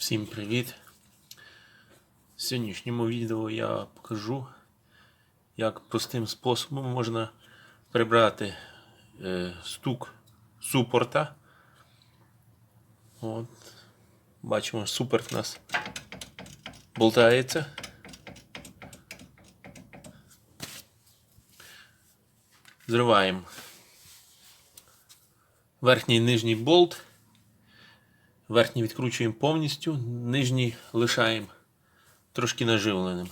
Всім привіт! В сьогоднішньому відео я покажу, як простим способом можна прибрати стук супорта. От. Бачимо, супорт у нас болтається. Зриваємо верхній і нижній болт. Верхній відкручуємо повністю, нижній лишаємо трошки наживленим.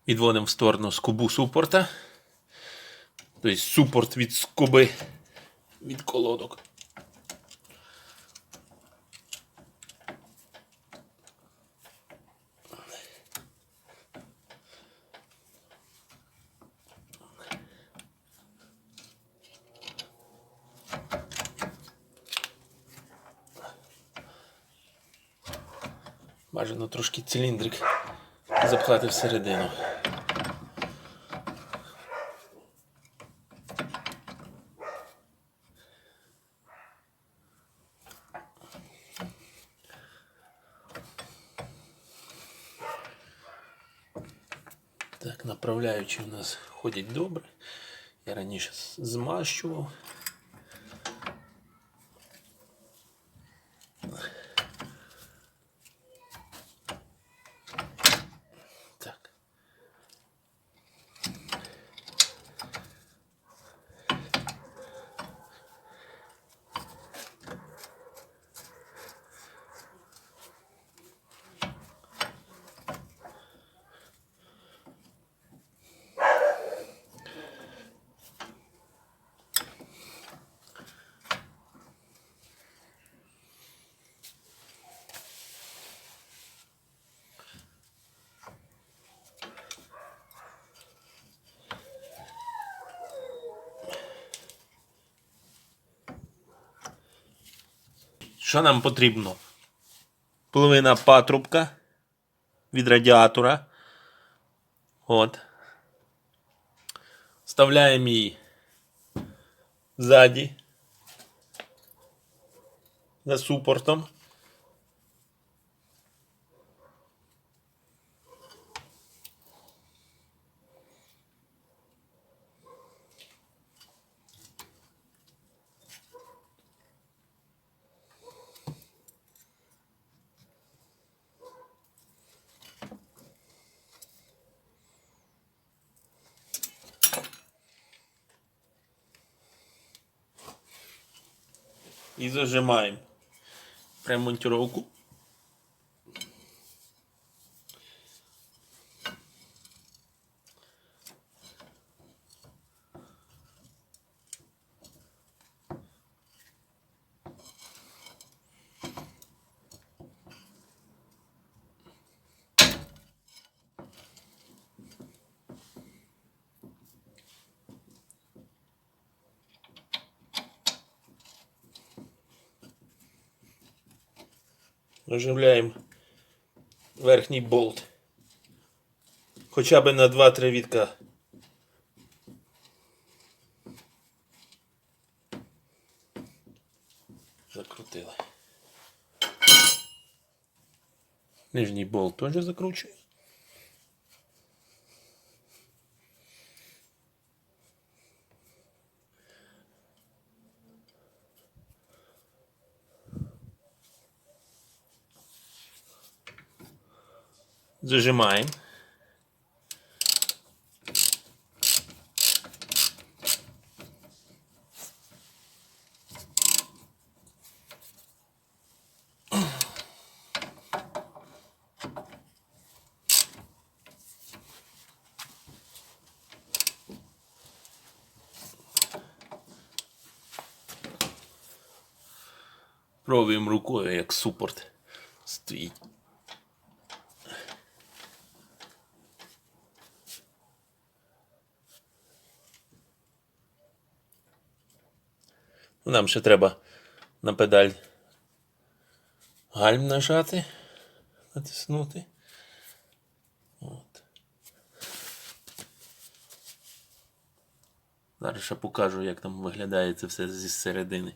Відводимо в сторону скобу супорта. Тобто супорт від скоби, від колодок. Бажано трошки циліндрик запхати всередину. Так, направляючі у нас ходять добре. Я раніше змащував. Так. Що нам потрібно? Половина патрубка від радіатора. От. Вставляємо її ззаді за супортом. І зажимаємо промонтировку. Наживляємо верхній болт хоча б на 2-3 вітка. Закрутили. Нижній болт теж закручуємо. Зажимаємо. Пробуємо рукою, як супорт стоїть. Нам ще треба на педаль гальм нажати, натиснути. От. Зараз ще покажу, як там виглядає це все зі середини.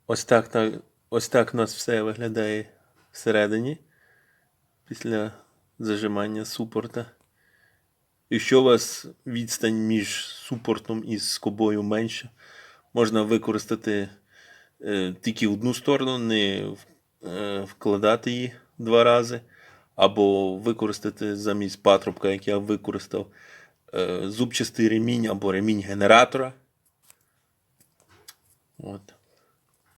Ось так у нас все виглядає всередині після зажимання супорта. Якщо у вас відстань між супортом і скобою менша, можна використати тільки одну сторону, не вкладати її 2 рази, або використати замість патрубка, як я використав, зубчастий ремінь або ремінь генератора. От.